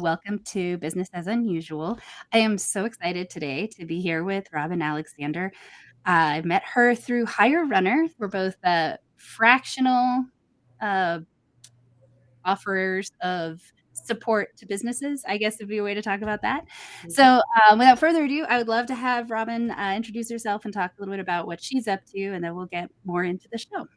welcome to Business as Unusual. I am so excited today to be here with Robinne Alexander. I met her through Hire Runner. We're both fractional uh, offerers of support to businesses, I guess would be a way to talk about that. So without further ado, I would love to have Robinne introduce herself and talk a little bit about what she's up to, and then we'll get more into the show.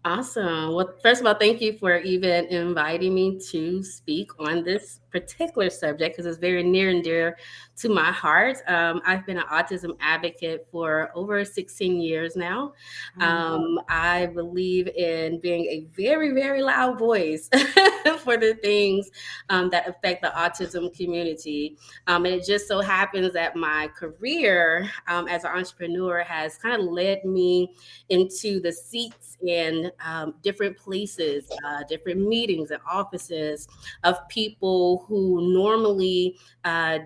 Awesome. Well, first of all, thank you for even inviting me to speak on this particular subject because it's very near and dear to my heart. I've been an autism advocate for over 16 years now. I believe in being a very, very loud voice for the things that affect the autism community. And it just so happens that my career as an entrepreneur has kind of led me into the seats in different places, different meetings and offices of people who normally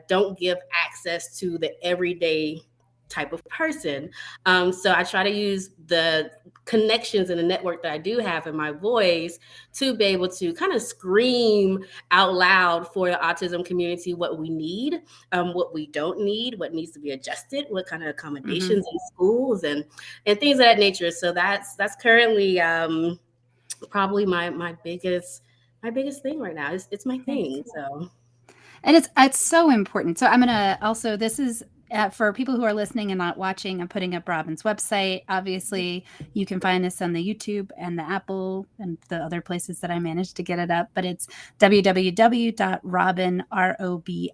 don't give access to the everyday type of person. So I try to use the connections and the network that I do have in my voice to be able to kind of scream out loud for the autism community what we need, what we don't need, what needs to be adjusted, what kind of accommodations in schools and things of that nature. So that's currently probably my biggest thing right now. It's my thing. So, and it's so important. So I'm gonna also, this is for people who are listening and not watching, I'm putting up Robinne's website. Obviously, you can find this on the YouTube and the Apple and the other places that I managed to get it up. But it's www.robinne, ROBINNE,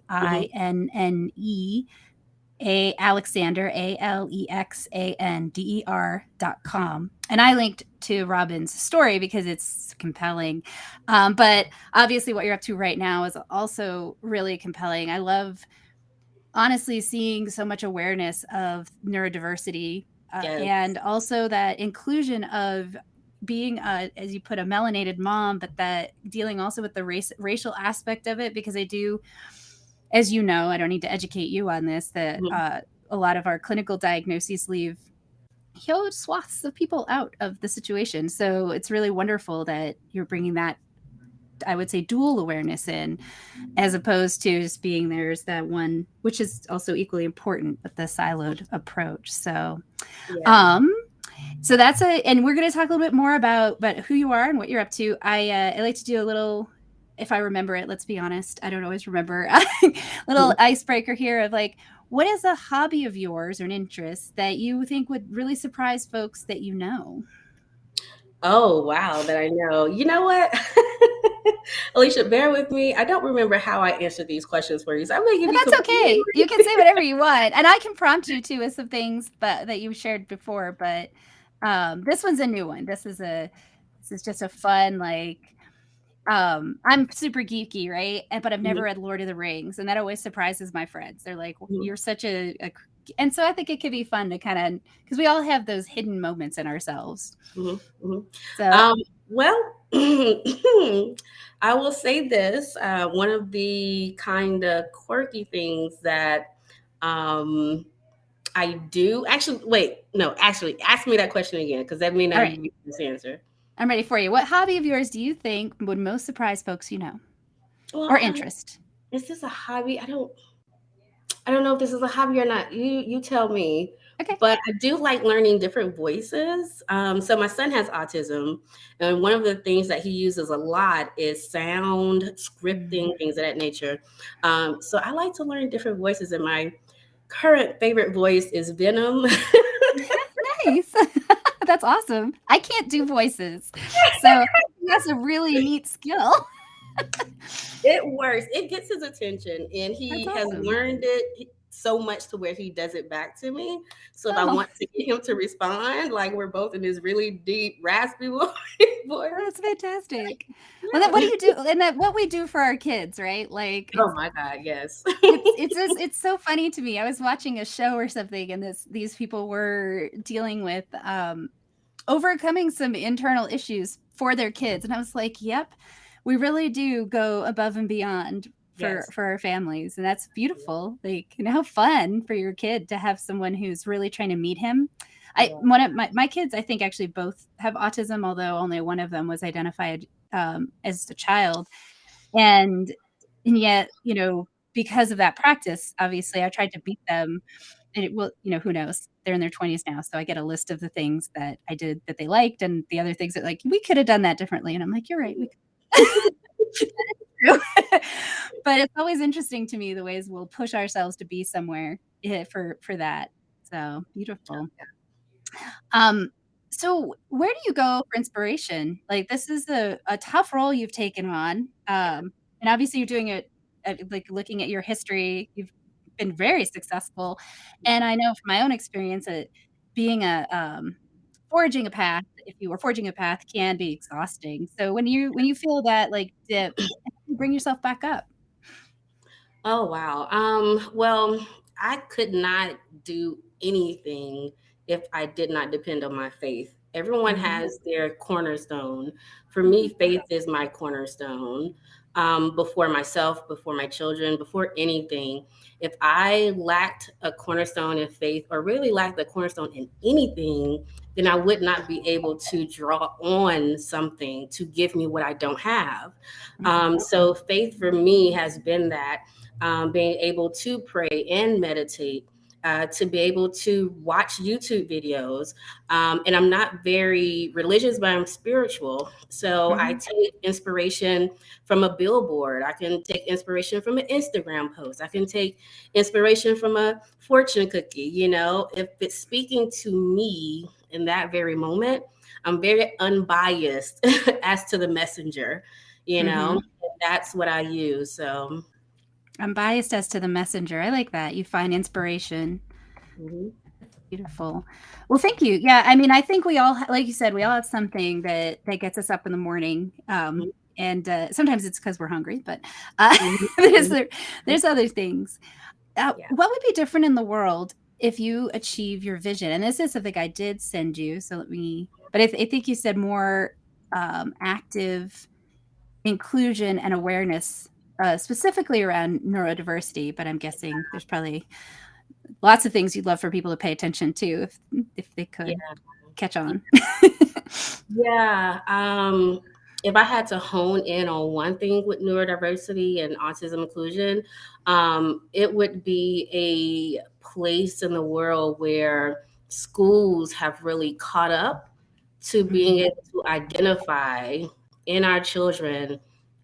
Alexander, ALEXANDER.com. And I linked to Robinne's story because it's compelling. But obviously what you're up to right now is also really compelling. I love, honestly, seeing so much awareness of neurodiversity and also that inclusion of being, as you put, a melanated mom, but that dealing also with the racial aspect of it, because I do, as you know, I don't need to educate you on this, that a lot of our clinical diagnoses leave huge swaths of people out of the situation. So it's really wonderful that you're bringing that, I would say, dual awareness in, as opposed to just being there's that one, which is also equally important, but the siloed approach. So, so that's and we're going to talk a little bit more about who you are and what you're up to. I like to do a little, if I remember it, let's be honest, I don't always remember, little icebreaker here of like, what is a hobby of yours or an interest that you think would really surprise folks that you know? Oh, wow, that I know. You know what? Alicia, bear with me. I don't remember how I answered these questions for you. So I'm going to give you that's okay. You can say whatever you want. And I can prompt you too with some things that you shared before. But this one's a new one. This is just a fun, like, I'm super geeky, right? But I've never read Lord of the Rings, and that always surprises my friends. They're like, you're such a and so I think it could be fun to kind of, because we all have those hidden moments in ourselves. So, well, I will say this, one of the kind of quirky things that I do, ask me that question again, because that may not be this answer. I'm ready for you. What hobby of yours do you think would most surprise folks you know? Or interest? Is this a hobby? I don't know if this is a hobby or not. You tell me. Okay. But I do like learning different voices. So my son has autism, and one of the things that he uses a lot is sound, scripting, things of that nature. So I like to learn different voices, and my current favorite voice is Venom. Nice. That's awesome. I can't do voices, so that's a really neat skill. It works. It gets his attention, and he has learned it so much to where he does it back to me. So if I want to get him to respond, like we're both in this really deep, raspy voice. That's fantastic. Well, what do you do? And that what we do for our kids, right? Like, oh my God, yes. it's so funny to me. I was watching a show or something, and these people were dealing with overcoming some internal issues for their kids, and I was like, yep, we really do go above and beyond for our families, and that's beautiful. Like, and how fun for your kid to have someone who's really trying to meet him. One of my kids, I think, actually both have autism, although only one of them was identified as a child. And And yet, because of that practice, obviously, I tried to beat them. And who knows? They're in their 20s now, so I get a list of the things that I did that they liked and the other things that, like, "We could have done that differently," and I'm like, "You're right, we could." True. But it's always interesting to me the ways we'll push ourselves to be somewhere, for that. So, beautiful. Um, so where do you go for inspiration? Like, this is a tough role you've taken on, and obviously you're doing it like, looking at your history, you've been very successful, and I know from my own experience that being forging a path, if you were forging a path can be exhausting. So when you feel that, like, dip, how do you bring yourself back up? Oh, wow. Well, I could not do anything if I did not depend on my faith. Everyone Mhm. has their cornerstone. For me, faith is my cornerstone. Before myself, before my children, before anything. If I lacked a cornerstone in faith, or really lacked a cornerstone in anything, then I would not be able to draw on something to give me what I don't have. Mhm. So faith for me has been that, being able to pray and meditate, to be able to watch YouTube videos. And I'm not very religious, but I'm spiritual. So I Mhm. take inspiration from a billboard. I can take inspiration from an Instagram post. I can take inspiration from a fortune cookie. If it's speaking to me in that very moment, I'm very unbiased as to the messenger, Mhm. that's what I use. So, I'm biased as to the messenger. I like that. You find inspiration. mhm. Beautiful. Well, thank you. Yeah, I mean, I think we all like you said, we all have something that gets us up in the morning, Mhm, and, sometimes it's because 'cause we're hungry, but, uh, mhm, there's mhm. there there's other things. Yeah. What would be different in the world if you achieve your vision? And this is something I did send you, so I think you said more, active inclusion and awareness, specifically around neurodiversity, but I'm guessing there's probably lots of things you'd love for people to pay attention to if they Yeah. could catch on. Yeah. If I had to hone in on one thing with neurodiversity and autism inclusion, it would be a place in the world where schools have really caught up to being Mhm, able to identify in our children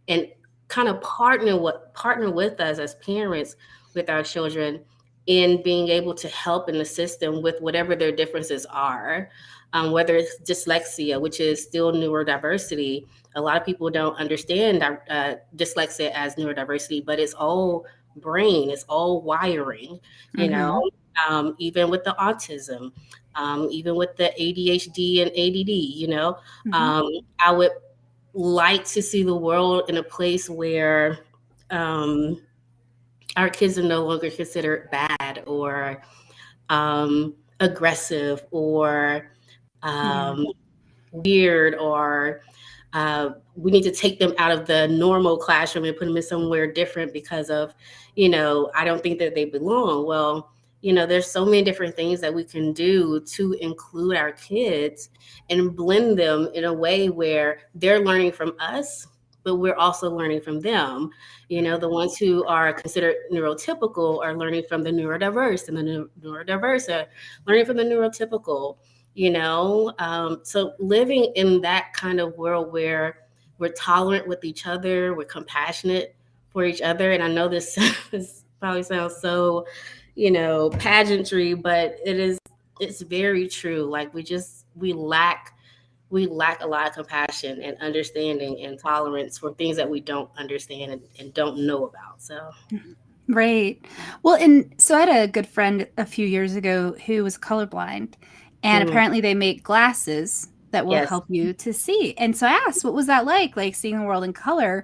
and kind of partner with us as parents with our children in being able to help and assist them with whatever their differences are, whether it's dyslexia, which is still neurodiversity. A lot of people don't understand dyslexia as neurodiversity, but it's all brain, it's all wiring, you know, mhm, even with the autism, even with the ADHD and ADD, mhm, I would like to see the world in a place where um, our kids are no longer considered bad or aggressive or yeah, um, weird, or we need to take them out of the normal classroom and put them in somewhere different because of, I don't think that they belong. Well, there's so many different things that we can do to include our kids and blend them in a way where they're learning from us, but we're also learning from them. The ones who are considered neurotypical are learning from the neurodiverse, and the neurodiverse are learning from the neurotypical. So living in that kind of world where we're tolerant with each other, we're compassionate for each other. And I know this, this probably sounds so, pageantry, but it's very true. Like we lack a lot of compassion and understanding and tolerance for things that we don't understand and don't know about. So right. Well, and so I had a good friend a few years ago who was colorblind, and mm, apparently they make glasses that will yes. help you to see. And so I asked, "What was that like seeing the world in color?"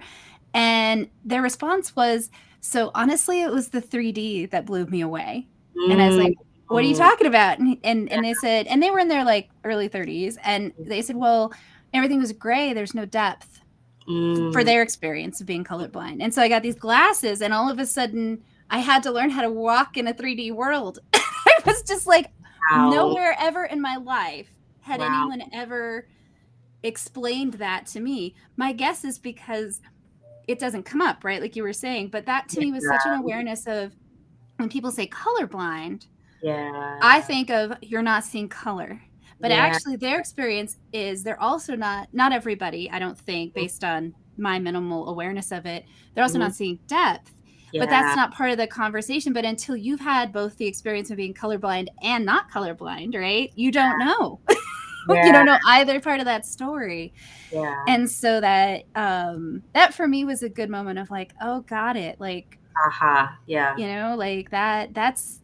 And their response was, "So honestly, it was the 3D that blew me away." And I was Mm, like, "What are you mm, talking about?" And they said, and they were in their like early 30s, and they said, "Well, everything was gray. There's no depth for mm, their experience of being colorblind." And so I got these glasses, and all of a sudden, I had to learn how to walk in a 3D world. I was just like, wow. nowhere ever in my life had Wow. anyone ever explained that to me. My guess is because it doesn't come up, right? Like you were saying. But that to me was such an awareness of when people say colorblind, I Yeah. think of you're not seeing color. But Yeah. actually their experience is they're also not everybody, I don't think, based on my minimal awareness of it, they're also Mhm. not seeing depth. But that's Yeah. not part of the conversation. But until you've had both the experience of being colorblind and not colorblind, right? You don't know. You Yeah. don't know either part of that story. Yeah. And so that for me was a good moment of like, oh, got it. Like, Aha. Yeah. like that's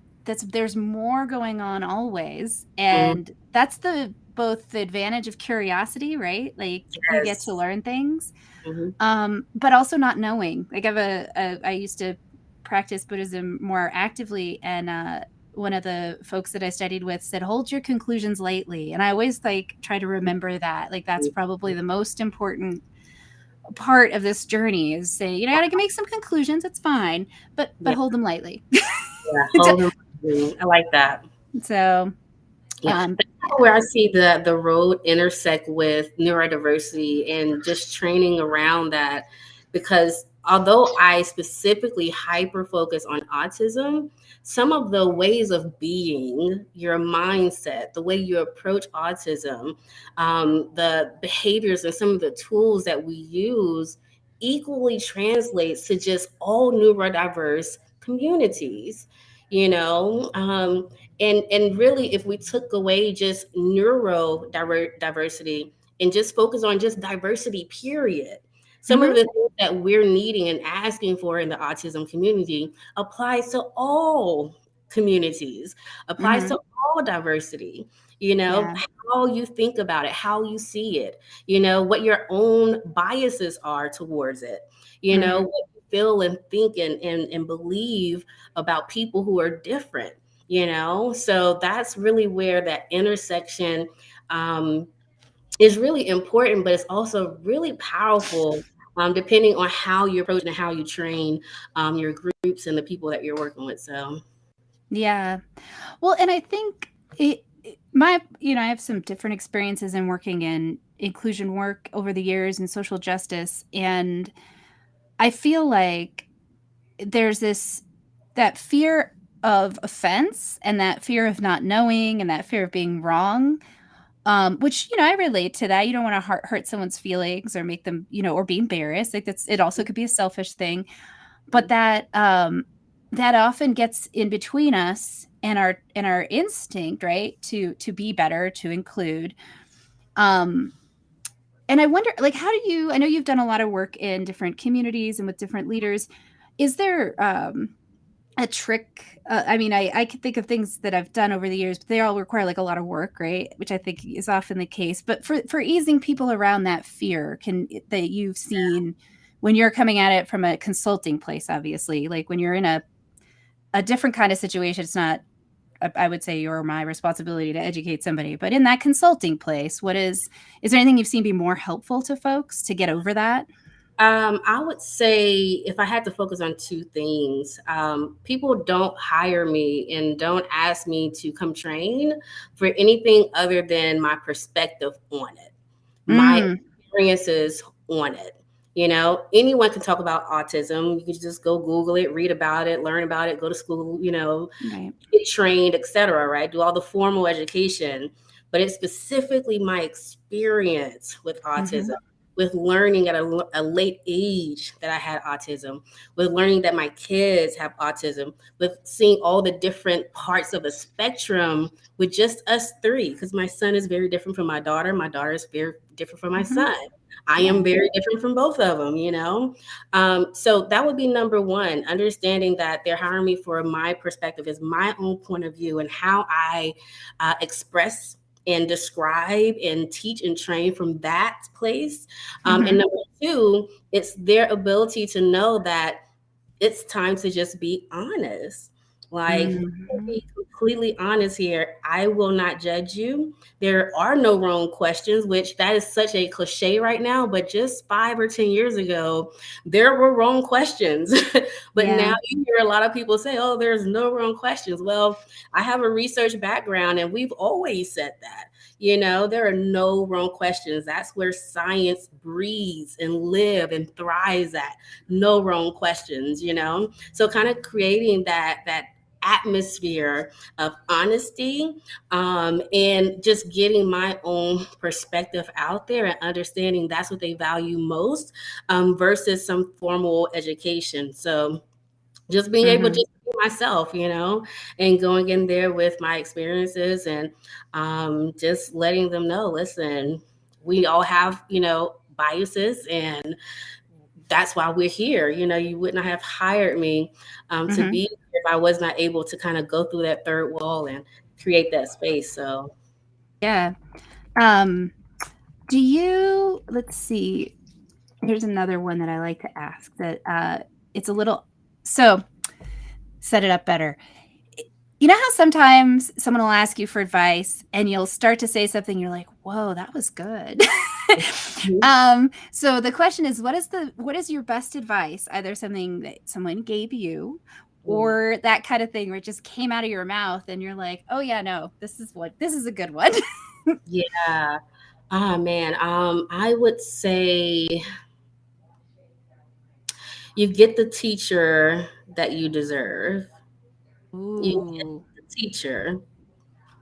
there's more going on always. Mhm. And that's the both the advantage of curiosity, right? Like you get to Yes. learn things, Mhm. but also not knowing. Like I used to practice Buddhism more actively, and one of the folks that I studied with said, hold your conclusions lightly. And I always like try to remember that. Like that's probably the most important part of this journey is say, I can make some conclusions, it's fine, but Yeah. hold them lightly. Yeah. Hold them. I like that. So, Yeah, that's kind of yeah. where I see the road intersect with neurodiversity and just training around that, because although I specifically hyper focus on autism, some of the ways of being, your mindset, the way you approach autism, the behaviors and some of the tools that we use equally translates to just all neurodiverse communities. You know, and really, if we took away just diversity and just focus on just diversity, period, some of Mm-hmm. the things that we're needing and asking for in the autism community applies to all communities, applies Mm-hmm. to all diversity. You know, Yeah. how you think about it, how you see it, you know, what your own biases are towards it, you know, Mm-hmm. what you feel and think and believe about people who are different, you know. So that's really where that intersection um, is really important, but it's also really powerful, depending on how you approach and how you train your groups and the people that you're working with. So Yeah. Well, and I think my, I have some different experiences in working in inclusion work over the years and social justice. And I feel like there's that fear of offense and that fear of not knowing and that fear of being wrong, which I relate to that. You don't want to hurt someone's feelings or make them, or be embarrassed. Like it also could be a selfish thing, but that often gets in between us and our instinct, right, to be better, to include. um and I wonder, like, how do you, I know you've done a lot of work in different communities and with different leaders. Is there a trick? I mean, I could think of things that I've done over the years, but they all require like a lot of work, right? Which I think is often the case. But for easing people around that fear, that you've seen when you're coming at it from a consulting place, obviously, like when you're in a different kind of situation, it's not, I would say, your or my responsibility to educate somebody. But in that consulting place, is there anything you've seen be more helpful to folks to get over that? I would say if I had to focus on two things, people don't hire me and don't ask me to come train for anything other than my perspective on it, my Mm, experiences on it. You know, anyone can talk about autism. You can just go Google it, read about it, learn about it, go to school, you know, right. get trained, etc. Right? Do all the formal education. But it's specifically my experience with autism, Mm-hmm. with learning at a late age that I had autism, with learning that my kids have autism, with seeing all the different parts of the spectrum with just us three, because my son is very different from my daughter. My daughter is very different from my Mm-hmm. son. I Yeah. am very different from both of them, you know? So that would be number one, understanding that they're hiring me for my perspective is my own point of view and how I express and describe and teach and train from that place. And Mm-hmm. number two, it's their ability to know that it's time to just be honest. Like, we can Mm-hmm. be completely honest here. I will not judge you. There are no wrong questions, which that is such a cliche right now, but just 5 or 10 years ago, there were wrong questions. But now Yeah. you hear a lot of people say, oh, there's no wrong questions. Well, I have a research background and we've always said that. There are no wrong questions. That's where science breathes and live and thrives at. No wrong questions. So kind of creating that atmosphere of honesty, and just getting my own perspective out there and understanding that's what they value most, versus some formal education. So just being able Mm-hmm. just to be myself, and going in there with my experiences, and just letting them know, listen, we all have biases, and that's why we're here. You wouldn't have hired me to Mm-hmm. be here if I was not able to kind of go through that third wall and create that space. So, Yeah. Let's see. Here's another one that I like to ask that it's a little, so set it up better. You know how sometimes someone will ask you for advice and you'll start to say something, you're like, whoa, that was good. So the question is, what is your best advice? Either something that someone gave you or that kind of thing where it just came out of your mouth and you're like, oh yeah, no, this is a good one. yeah. Ah, man. I would say you get the teacher that you deserve. You get Ooh. the teacher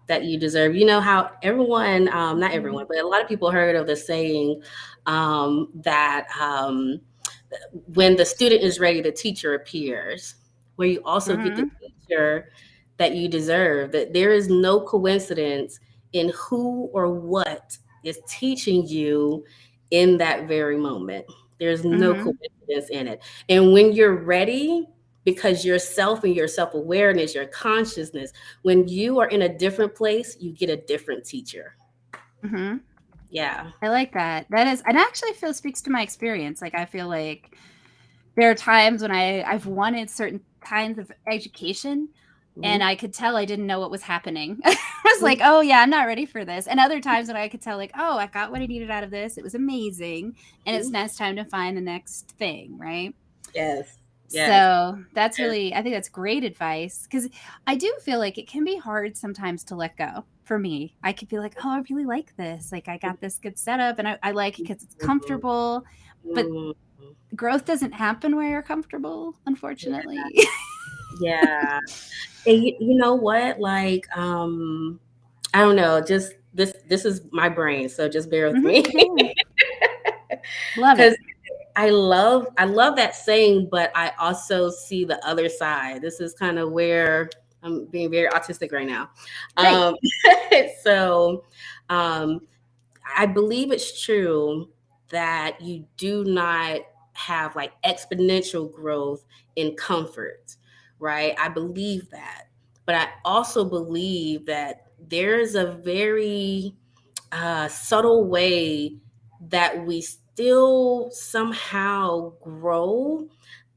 that you deserve. You know how everyone, not Mm-hmm. everyone, but a lot of people heard of the saying, that when the student is ready, the teacher appears, where you also get the Mm-hmm. teacher that you deserve, that there is no coincidence in who or what is teaching you in that very moment. There's no Mm-hmm. coincidence in it. And when you're ready, because yourself and your self awareness, your consciousness, when you are in a different place, you get a different teacher. Mm-hmm. Yeah. I like that. That is, and actually feel speaks to my experience. Like I feel like there are times when I've wanted certain kinds of education and Mhm. I could tell I didn't know what was happening. I was like, oh yeah, I'm not ready for this. And other times when I could tell like, oh, I got what I needed out of this. It was amazing. And it's Mhm. now time to find the next thing, right? Yes. Yes. So that's Yes. really, I think that's great advice because I do feel like it can be hard sometimes to let go. For me, I could be like, oh, I really like this. Like, I got this good setup and I like it because it's Mhm. comfortable. But Mhm. growth doesn't happen where you're comfortable, unfortunately. Yeah. And you know what? Like, I don't know, just this is my brain, so just bear with Hmm. me. Yeah. Love it. Because I love that saying, but I also see the other side. This is kind of where I'm being very autistic right now. Great. Um, so um, I believe it's true that you do not have like exponential growth in comfort, right? I believe that. But I also believe that there's a very subtle way that we still somehow grow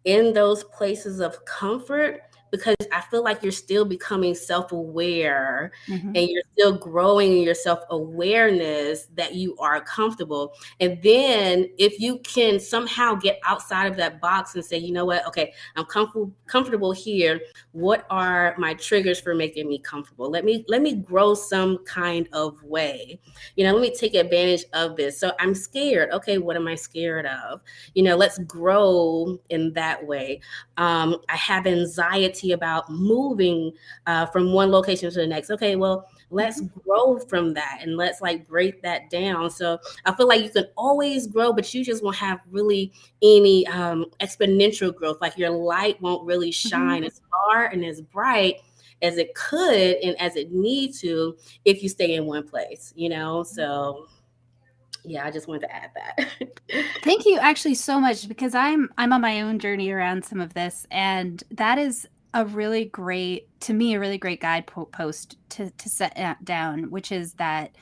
in those places of comfort, because I feel like you're still becoming self aware Hmm. and you're still growing in your self awareness that you are comfortable. And then if you can somehow get outside of that box and say, you know what, okay, I'm comfortable here. What are my triggers for making me comfortable? Let me grow some kind of way. Let me take advantage of this. So I'm scared. Okay, what am I scared of? Let's grow in that way. I have anxiety about moving from one location to the next. Okay, well, let's Hmm. grow from that and let's like break that down. So I feel like you can always grow, but you just won't have really any exponential growth. Like your light won't really Hmm. shine as far and as bright as it could and as it need to if you stay in one place. So yeah, I just wanted to add that. Thank you actually so much because I'm on my own journey around some of this, and that is a really great, to me, a really great guidepost to set down, which is that,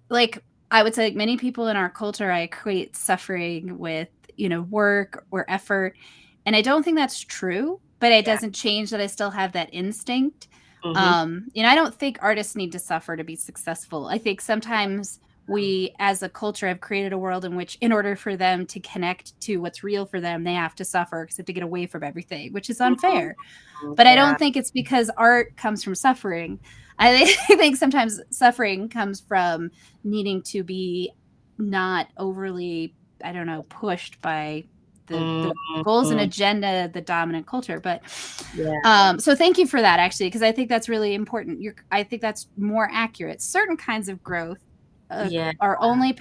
like, I would say, like many people in our culture, I equate suffering with, work or effort. And I don't think that's true, but it Yeah. doesn't change that I still have that instinct. Hmm. I don't think artists need to suffer to be successful. I think sometimes we as a culture have created a world in which in order for them to connect to what's real for them, they have to suffer because they have to get away from everything, which is unfair. But I Yeah. don't think it's because art comes from suffering. I think sometimes suffering comes from needing to be not overly, I don't know, pushed by the goals and Mhm. agenda of the dominant culture. But Yeah. so thank you for that, actually, because I think that's really important. I think that's more accurate. Certain kinds of growth Yeah. are only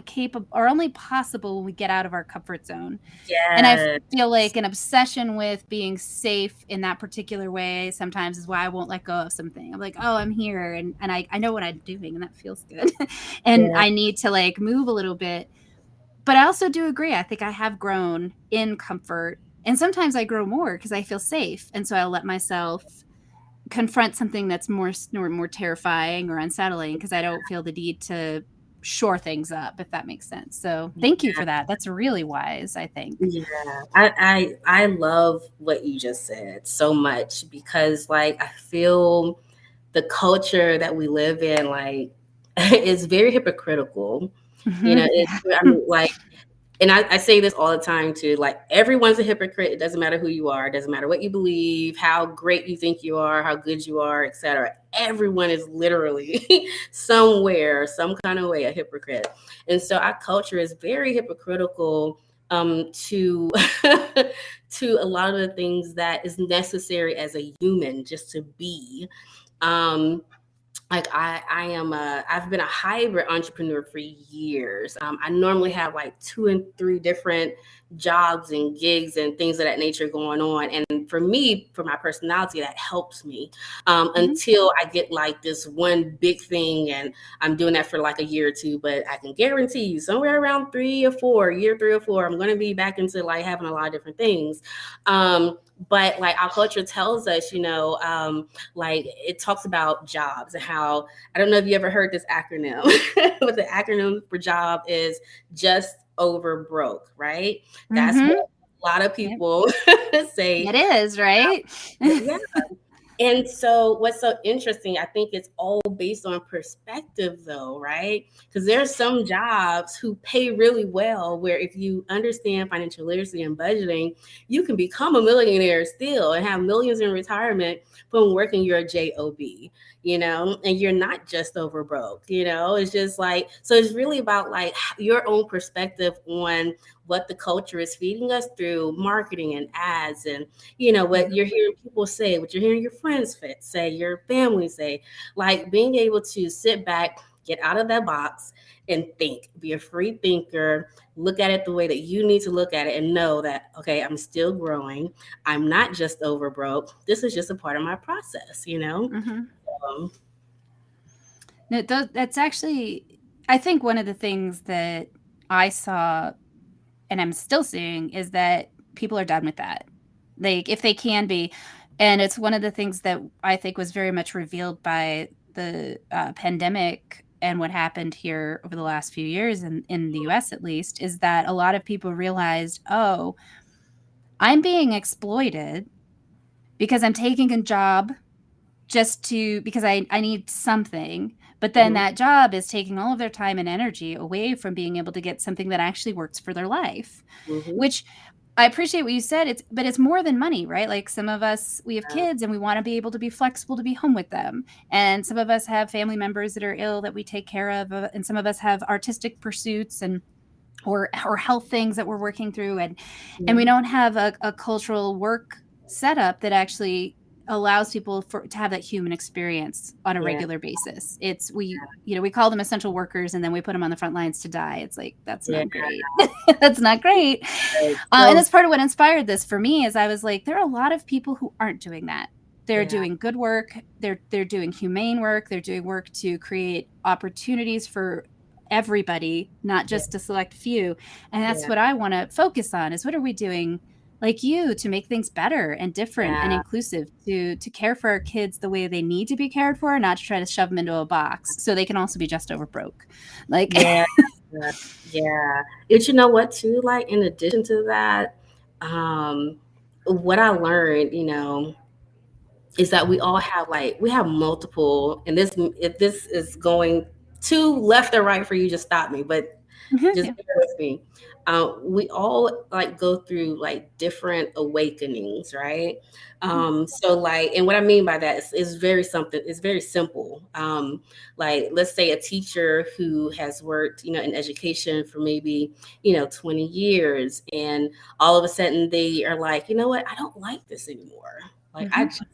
capable, are only possible when we get out of our comfort zone. And I Yes. feel like an obsession with being safe in that particular way sometimes is why I won't let go of something. I'm like, oh, I'm here and I know what I'm doing and that feels good. And Yeah. I need to like move a little bit. But I also do agree. I think I have grown in comfort. And sometimes I grow more because I feel safe. And so I'll let myself confront something that's more terrifying or unsettling because I don't feel the need to shore things up, if that makes sense. So thank you for that. That's really wise, I think. Yeah, I love what you just said so much because like I feel the culture that we live in like is very hypocritical. You know, it, Yeah. I mean, like, and I say this all the time too, like everyone's a hypocrite. It doesn't matter who you are, it doesn't matter what you believe, how great you think you are, how good you are, etc. Everyone is literally somewhere, some kind of way, a hypocrite. And so our culture is very hypocritical to to a lot of the things that is necessary as a human just to be. Um, like I've been a hybrid entrepreneur for years. I normally have like 2 and 3 different jobs and gigs and things of that nature going on, and for me, for my personality, that helps me Mhm. until I get like this one big thing, and I'm doing that for like a year or two. But I can guarantee you somewhere around 3 or 4 year 3 or 4, I'm going to be back into like having a lot of different things. But like our culture tells us, like it talks about jobs and how, I don't know if you ever heard this acronym, but the acronym for job is just over broke, right? That's Mhm. what a lot of Yep. people say. It is, right? Yeah. And so, what's so interesting, I think it's all based on perspective, though, right? Because there's some jobs who pay really well, where if you understand financial literacy and budgeting, you can become a millionaire still and have millions in retirement from working your job, and you're not just over broke, It's just like, so it's really about like your own perspective on what the culture is feeding us through marketing and ads, and what Mhm. you're hearing people say, what you're hearing your friends say, your family say, like being able to sit back, get out of that box and think, be a free thinker, look at it the way that you need to look at it and know that, okay, I'm still growing. I'm not just over broke. This is just a part of my process. Mhm. Um, No, that's actually, I think one of the things that I saw and I'm still seeing is that people are done with that. Like, if they can be. And it's one of the things that I think was very much revealed by the pandemic and what happened here over the last few years in the US, at least, is that a lot of people realized, oh, I'm being exploited because I'm taking a job just to because I need something, but then mhm, that job is taking all of their time and energy away from being able to get something that actually works for their life, mhm, which I appreciate what you said. But it's more than money, right? Like some of us, we have kids and we want to be able to be flexible to be home with them. And some of us have family members that are ill that we take care of. And some of us have artistic pursuits and or health things that we're working through, and we mhm. don't have a cultural work setup that actually allows people to have that human experience on a Yeah, regular basis. It's we call them essential workers and then we put them on the front lines to die. It's like, that's yeah, not great. That's not great. And so that's part of what inspired this for me, is I was like, there are a lot of people who aren't doing that. They're yeah, doing good work. They're doing humane work. They're doing work to create opportunities for everybody, not yeah, just a select few. And that's yeah, what I want to focus on, is what are we doing like you to make things better and different and yeah, inclusive, to care for our kids the way they need to be cared for, not to try to shove them into a box so they can also be just over broke. Like yeah. Yeah, yeah. But you know what too? Like in addition to that, um, what I learned, is that we all have like we have multiple, and this if this is going too left or right for you, just stop me. But just Yeah. bear with me. We all like go through like different awakenings, right? So like, and what I mean by that is very something. It's very simple. Like, let's say a teacher who has worked, in education for maybe 20 years, and all of a sudden they are like, you know what, I don't like this anymore. Like, Mm-hmm.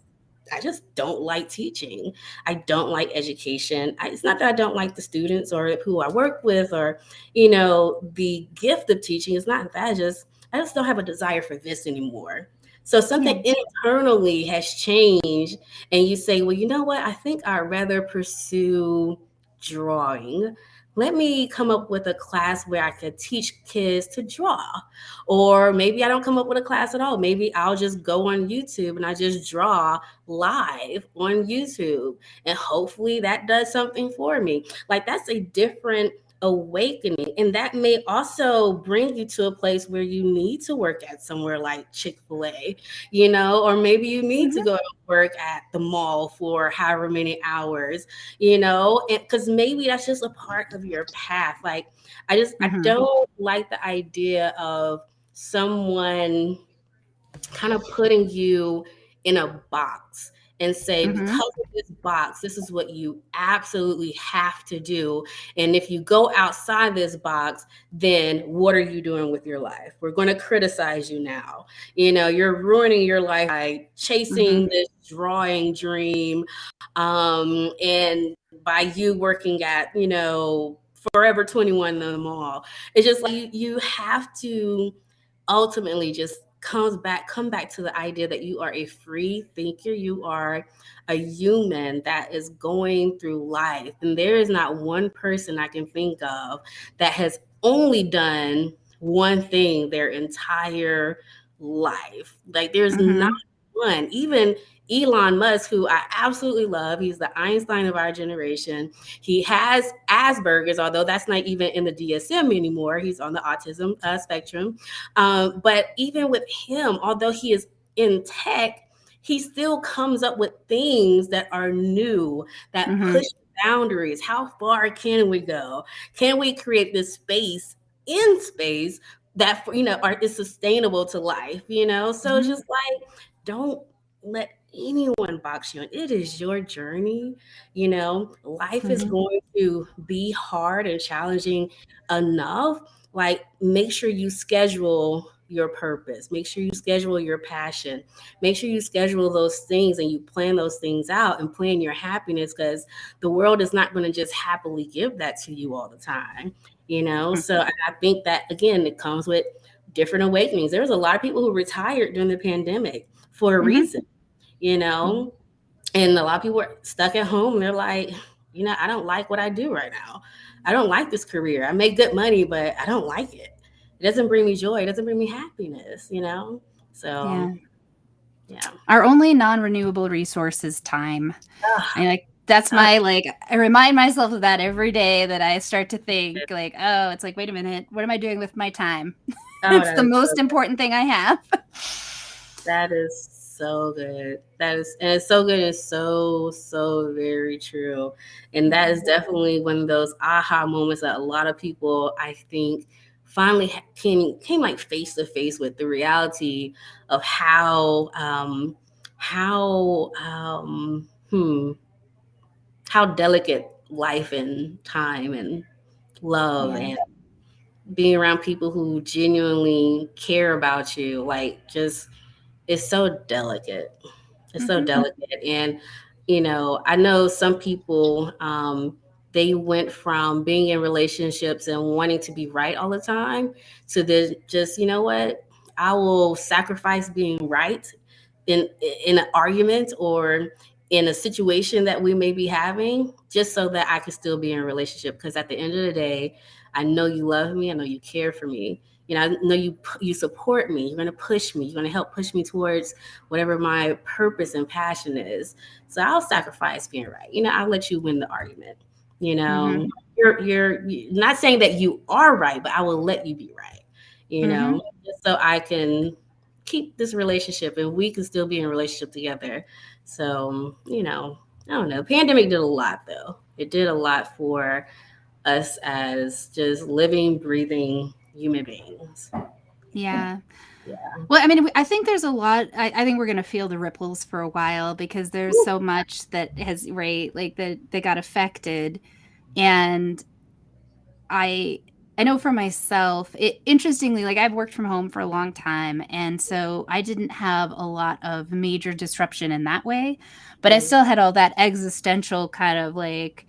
I just don't like teaching. I don't like education. It's not that I don't like the students or who I work with or, the gift of teaching. It's not that. I just don't have a desire for this anymore. So Yeah. something internally has changed, and you say, well, you know what? I think I'd rather pursue drawing. Let me come up with a class where I could teach kids to draw. Or maybe I don't come up with a class at all. Maybe I'll just go on YouTube and I just draw live on YouTube. And hopefully that does something for me. Like, that's a different awakening. And that may also bring you to a place where you need to work at somewhere like Chick-fil-A, or maybe you need to Mm-hmm. go and work at the mall for however many hours, because maybe that's just a part of your path. Like, I Mm-hmm. don't like the idea of someone kind of putting you in a box and say, Mm-hmm. because of this box, this is what you absolutely have to do. And if you go outside this box, then what are you doing with your life? We're going to criticize you now. You're ruining your life by Mm-hmm. chasing this drawing dream. And by you working at, Forever 21 in the mall. It's just like you have to ultimately just come back to the idea that you are a free thinker. You are a human that is going through life, and there is not one person I can think of that has only done one thing their entire life. Like, there's not Mm-hmm. one. Even Elon Musk, who I absolutely love, he's the Einstein of our generation. He has Asperger's, although that's not even in the DSM anymore. He's on the autism spectrum. But even with him, although he is in tech, he still comes up with things that are new, that Mm-hmm. push boundaries. How far can we go? Can we create this space in space that is sustainable to life? So it's Mm-hmm. just like, don't let anyone box you in. It is your journey. Life is Mm-hmm. going to be hard and challenging enough. Like, make sure you schedule your purpose, make sure you schedule your passion, make sure you schedule those things and you plan those things out and plan your happiness, because the world is not going to just happily give that to you all the time. So I think that, again, it comes with different awakenings. There's a lot of people who retired during the pandemic for a Mm-hmm. reason, you know and a lot of people are stuck at home. They're like, I don't like what I do right now. I don't like this career. I make good money, but I don't like it. It doesn't bring me joy. It doesn't bring me happiness. So, Yeah. yeah. Our only non-renewable resource is time. Ah, I like that's ah, my like I remind myself of that every day that I start to think like, oh, it's like, wait a minute, what am I doing with my time? oh, It's that the is so most good. important thing I have. That is so good. And it's so good. It's so, so very true. And that is definitely one of those aha moments that a lot of people, I think, finally came like face to face with the reality of how, how delicate life and time and love Yeah. and being around people who genuinely care about you, like, just, it's so delicate. It's so Mhm. delicate. And, I know some people, they went from being in relationships and wanting to be right all the time to then just, you know what? I will sacrifice being right in in an argument or in a situation that we may be having, just so that I can still be in a relationship. Because at the end of the day, I know you love me. I know you care for me. I know you support me. You're going to push me. You're going to help push me towards whatever my purpose and passion is. So I'll sacrifice being right. I'll let you win the argument. You Mhm. know, you're not saying that you are right, but I will let you be right. Mhm. Just so I can keep this relationship and we can still be in a relationship together. So, I don't know. Pandemic did a lot though. It did a lot for us as just living, breathing human beings. Yeah. Yeah. Well, I mean, I think there's a lot. I think we're going to feel the ripples for a while because there's so much that has, right, like that got affected. And I I know for myself, interestingly, like I've worked from home for a long time, and so I didn't have a lot of major disruption in that way, but I Mm, still had all that existential kind of like,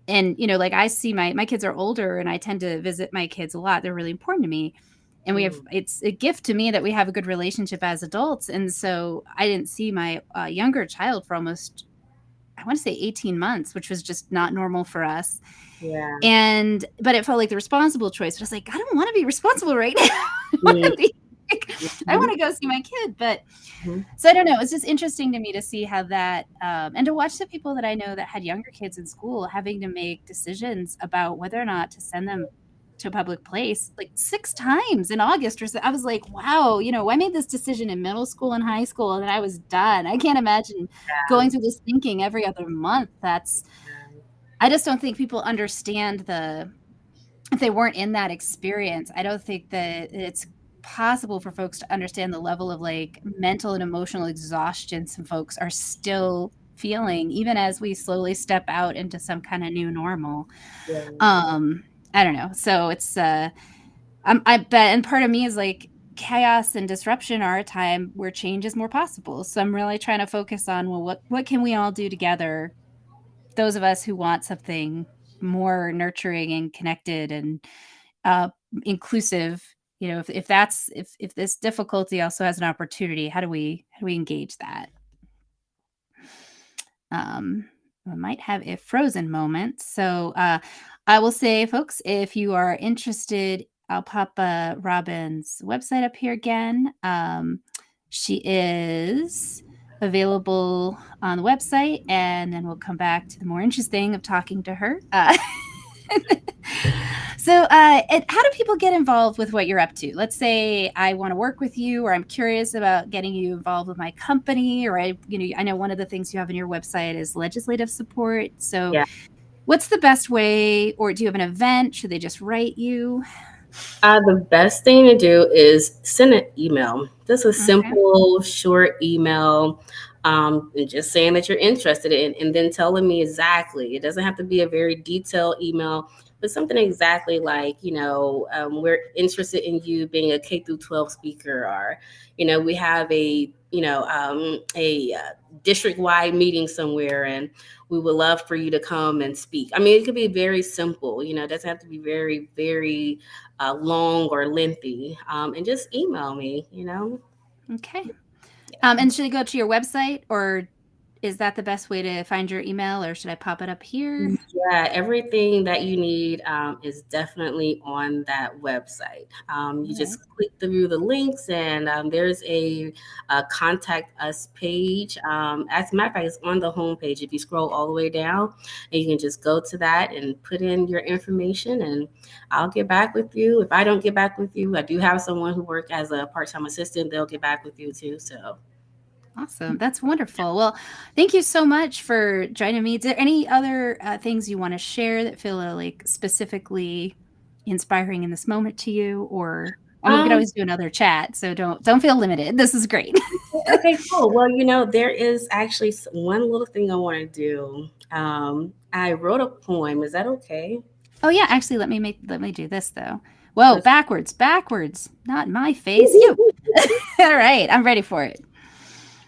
and like I see my kids are older, and I tend to visit my kids a lot. They're really important to me. And we have, mm, it's a gift to me that we have a good relationship as adults. And so I didn't see my younger child for almost, I want to say 18 months, which was just not normal for us. yeah. And but it felt like the responsible choice. But I was like, I don't want to be responsible right now. I want Mm, to be I mhm, want to go see my kid. But mhm. so I don't know. It's just interesting to me to see how that and to watch the people that I know that had younger kids in school having to make decisions about whether or not to send them to a public place like 6 times in August or so. I was like, wow, I made this decision in middle school and high school and I was done. I can't imagine going through this thinking every other month. I just don't think people understand if they weren't in that experience, I don't think that it's possible for folks to understand the level of like mental and emotional exhaustion some folks are still feeling, even as we slowly step out into some kind of new normal. Yeah. Um, I don't know. So it's I bet, and part of me is like chaos and disruption are a time where change is more possible. So I'm really trying to focus on, well, what can we all do together, those of us who want something more nurturing and connected and uh, inclusive. If this difficulty also has an opportunity, how do we engage that? um I might have a frozen moment, so I will say, folks, if you are interested, I'll pop Robin's website up here again. She is available on the website, and then we'll come back to the more interesting of talking to her. So, and how do people get involved with what you're up to? Let's say I want to work with you, or I'm curious about getting you involved with my company, or I know one of the things you have in your website is legislative support. So, Yeah. what's the best way, or do you have an event? Should they just write you? The best thing to do is send an email. Just a Okay. simple, short email, and just saying that you're interested in, and then telling me exactly. It doesn't have to be a very detailed email, but something exactly like, we're interested in you being a K through 12 speaker, or, we have a district wide meeting somewhere, and we would love for you to come and speak. I mean, it could be very simple. It doesn't have to be very, very long or lengthy, and just email me. Okay. Yeah. And should I go to your website, or is that the best way to find your email, or should I pop it up here? Yeah, everything that you need is definitely on that website. You All right. just click through the links, and there's a contact us page. As a matter of fact, it's on the homepage. If you scroll all the way down, and you can just go to that and put in your information, and I'll get back with you. If I don't get back with you, I do have someone who works as a part-time assistant. They'll get back with you too. So. Awesome. That's wonderful. Well, thank you so much for joining me. Is there any other things you want to share that feel like specifically inspiring in this moment to you? Or I mean, we could Um, always do another chat, so don't feel limited. This is great. Okay, cool. Well, there is actually one little thing I want to do. I wrote a poem. Is that okay? Oh yeah, actually, let me do this though. Whoa, That's- backwards, not my face. You. All right, I'm ready for it.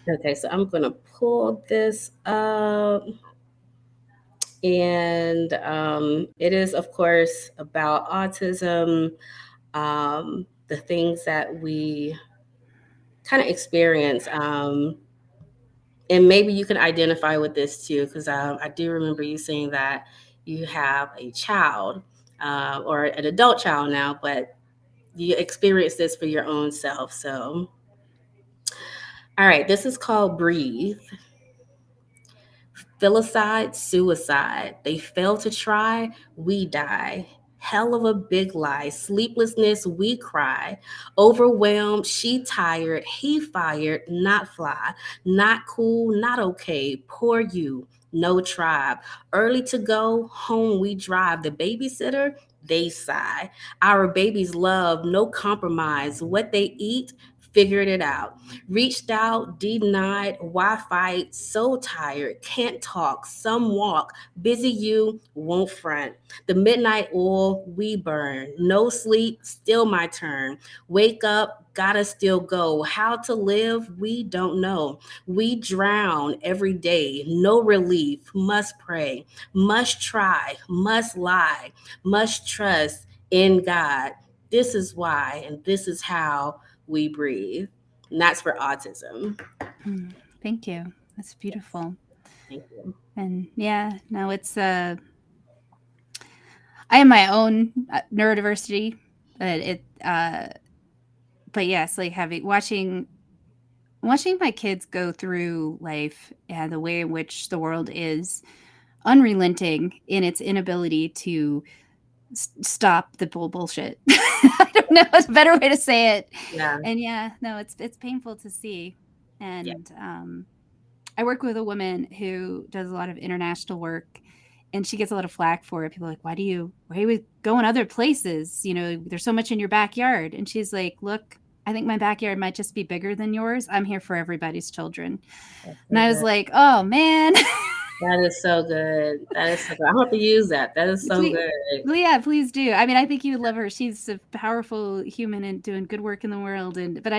Okay, so I'm gonna pull this up, and it is, of course, about autism, the things that we kind of experience. And maybe you can identify with this too, because I do remember you saying that you have a child, or an adult child now, but you experience this for your own self. So, all right, this is called Breathe. Filicide, suicide. They fail to try, we die. Hell of a big lie. Sleeplessness, we cry. Overwhelmed, she tired, he fired, not fly. Not cool, not okay. Poor you. no tribe. Early to go, home we drive. The babysitter, they sigh. Our babies love, no compromise. What they eat, figured it out. Reached out, denied, why fight? So tired, can't talk. Some walk, busy you, won't front. The midnight oil we burn. No sleep, still my turn. Wake up, gotta still go. How to live, we don't know. We drown every day, no relief, must pray, must try, must lie, must trust in God. This is why, and this is how we breathe. And that's for autism. Thank you. That's Yes. beautiful. Thank you. And yeah, no, it's I have my own neurodiversity, but but yes, like having watching my kids go through life and the way in which the world is unrelenting in its inability to stop the bullshit. I don't know a better way to say it. Yeah. And yeah, no, it's painful to see. Yeah. And I work with a woman who does a lot of international work, and she gets a lot of flack for it. People are like, why are you going other places? You know, there's so much in your backyard. And she's like, look, I think my backyard might just be bigger than yours. I'm here for everybody's children. That's And so I was good. like, oh man. That is so good. That is so good. I have to use that. That is so Please, good. well, yeah, please do. I mean, I think you would love her. She's a powerful human and doing good work in the world. And but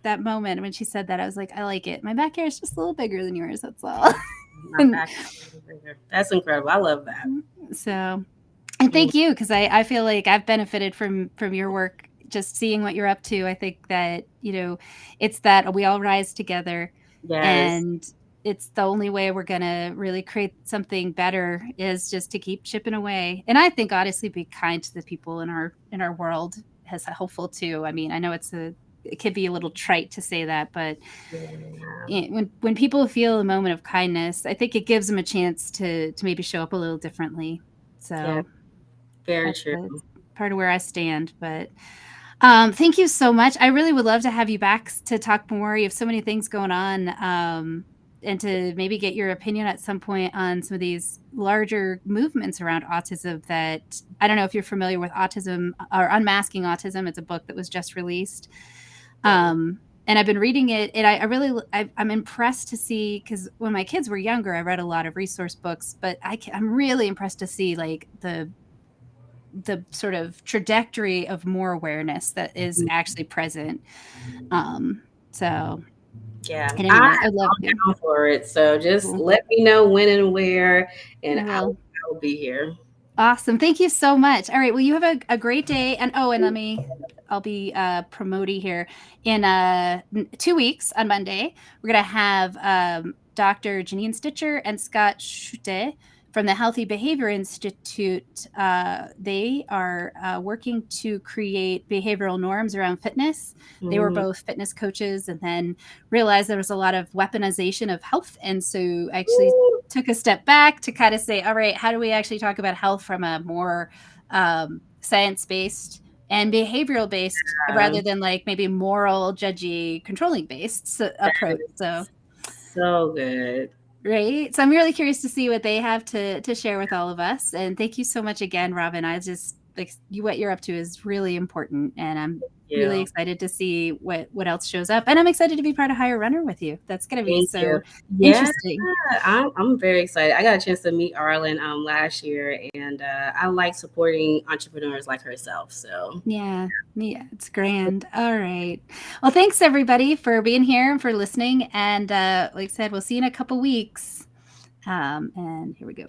that moment when she said that, I was like, I like it. My backyard is just a little bigger than yours. That's all. My And back. That's incredible. I love that. so, and Mm. thank you because I feel like I've benefited from your work. Just seeing what you're up to, I think that it's that we all rise together, Yes. and it's the only way we're gonna really create something better is just to keep chipping away. And I think honestly, be kind to the people in our world is helpful too. I mean, I know it could be a little trite to say that, but Yeah. when people feel a moment of kindness, I think it gives them a chance to maybe show up a little differently. Yeah. So Very that's true. part of where I stand. But thank you so much. I really would love to have you back to talk more. You have so many things going on. And to maybe get your opinion at some point on some of these larger movements around autism that I don't know if you're familiar with Autism or Unmasking Autism. It's a book that was just released. Yeah. And I've been reading it, and I'm impressed to see, because when my kids were younger, I read a lot of resource books, but I'm really impressed to see like the sort of trajectory of more awareness that is Mhm. actually present. So Yeah. at any I'm rate, I'd love to. down for it. So just Cool. let me know when and where, and I will. I will be here. Awesome. Thank you so much. All right. Well, you have a great day. And I'll be promoting here in 2 weeks on Monday. We're going to have Dr. Janine Stitcher and Scott Schute from the Healthy Behavior Institute. They are working to create behavioral norms around fitness. They were Mhm. both fitness coaches and then realized there was a lot of weaponization of health. And so actually took a step back to kind of say, all right, how do we actually talk about health from a more science-based and behavioral based rather than like maybe moral, judgy, controlling based That approach. So is so good. right. So I'm really curious to see what they have to share with all of us. And thank you so much again, Robin. I just like what you're up to is really important, and I'm really You. excited to see what else shows up. And I'm excited to be part of Higher Runner with you. That's going to be Thank you. so Yeah, interesting. I'm very excited. I got a chance to meet Arlen last year, and I like supporting entrepreneurs like herself. So Yeah, yeah, it's grand. All right. Well, thanks everybody for being here and for listening. And like I said, we'll see you in a couple weeks. And here we go.